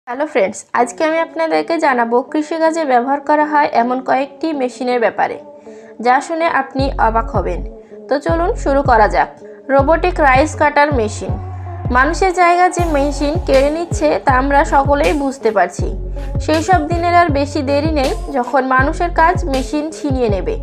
Hello friends, আজকে আমি আপনাদেরকে জানাবো কৃষিকাজে ব্যবহার করা হয় এমন কয়েকটি মেশিনের ব্যাপারে, যা শুনে আপনি অবাক হবেন। তো চলুন শুরু করা যাক। রোবোটিক রাইস কাটার মেশিন। মানুষের জায়গা যে মেশিন কেড়ে নিচ্ছে তা আমরা সকলেই বুঝতে পারছি। সেই সব দিনের আর বেশি দেরি নেই যখন মানুষের কাজ মেশিন ছিনিয়ে নেবে।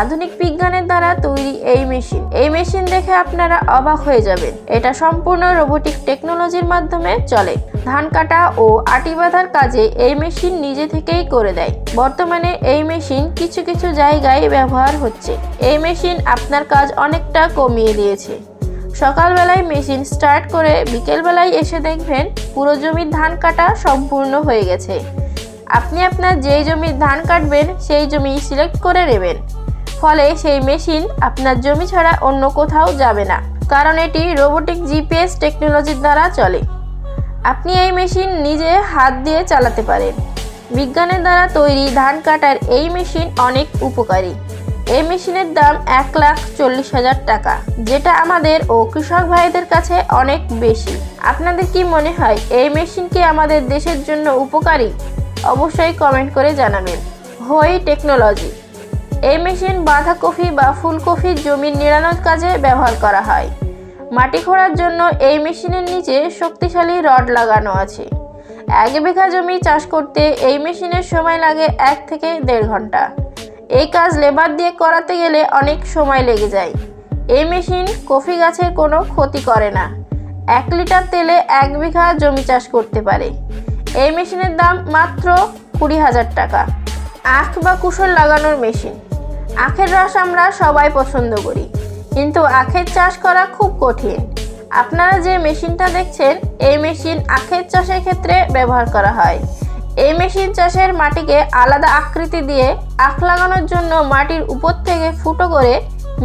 আধুনিক বিজ্ঞানের দ্বারা তৈরি এই মেশিন দেখে আপনারা অবাক হয়ে যাবেন। এটা সম্পূর্ণ রোবোটিক টেকনোলজির মাধ্যমে চলে। ধান কাটা ও আটি বাঁধার কাজে এই মেশিন নিজে থেকেই করে দেয়। বর্তমানে এই মেশিন কিছু কিছু জায়গায় ব্যবহার হচ্ছে। এই মেশিন আপনার কাজ অনেকটা কমিয়ে দিয়েছে। সকালবেলায় মেশিন স্টার্ট করে বিকেলবেলায় এসে দেখবেন পুরো জমির ধান কাটা সম্পূর্ণ হয়ে গেছে। আপনি আপনার যেই জমির ধান কাটবেন সেই জমি সিলেক্ট করে নেবেন। ফলে সেই মেশিন আপনার জমি ছাড়া অন্য কোথাও যাবে না, কারণ এটি রোবোটিক জিপিএস টেকনোলজির দ্বারা চলে। আপনি এই মেশিন নিজে হাত দিয়ে চালাতে পারেন। বিজ্ঞানের দ্বারা তৈরি ধান কাটার এই মেশিন অনেক উপকারী। এই মেশিনের দাম 1,40,000 টাকা, যেটা আমাদের ও কৃষক ভাইদের কাছে অনেক বেশি। আপনাদের কি মনে হয় এই মেশিন কি আমাদের দেশের জন্য উপকারী? অবশ্যই কমেন্ট করে জানাবেন। হোই টেকনোলজি। এই মেশিন বাঁধাকপি বা ফুলকপির জমির নিড়ানোর কাজে ব্যবহার করা হয়। মাটি খোঁড়ার জন্য এই মেশিনের নিচে শক্তিশালী রড লাগানো আছে। 1 বিঘা জমি চাষ করতে এই মেশিনের সময় লাগে 1 থেকে 1.5 ঘন্টা। এই কাজ লেবার দিয়ে করাতে গেলে অনেক সময় লেগে যায়। এই মেশিন কফি গাছের কোনো ক্ষতি করে না। 1 লিটার তেলে 1 বিঘা জমি চাষ করতে পারে। এই মেশিনের দাম মাত্র 20,000 টাকা। আখ বা কুশল লাগানোর মেশিন। আখের রস আমরা সবাই পছন্দ করি, কিন্তু আখের চাষ করা খুব কঠিন। আপনারা যে মেশিনটা দেখছেন, এই মেশিন আখের চাষের ক্ষেত্রে ব্যবহার করা হয়। এই মেশিন চাষের মাটিকে আলাদা আকৃতি দিয়ে আখ লাগানোর জন্য মাটির উপর থেকে ফুটো করে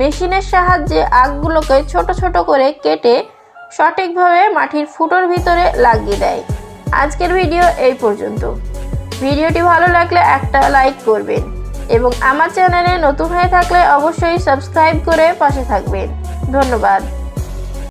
মেশিনের সাহায্যে আখগুলোকে ছোট ছোট করে কেটে সঠিকভাবে মাটির ফুটোর ভিতরে লাগিয়ে দেয়। আজকের ভিডিও এই পর্যন্ত। ভিডিওটি ভালো লাগলে একটা লাইক করবেন এবং আমার চ্যানেলে নতুন হয়ে থাকলে অবশ্যই সাবস্ক্রাইব করে পাশে থাকবেন। ধন্যবাদ।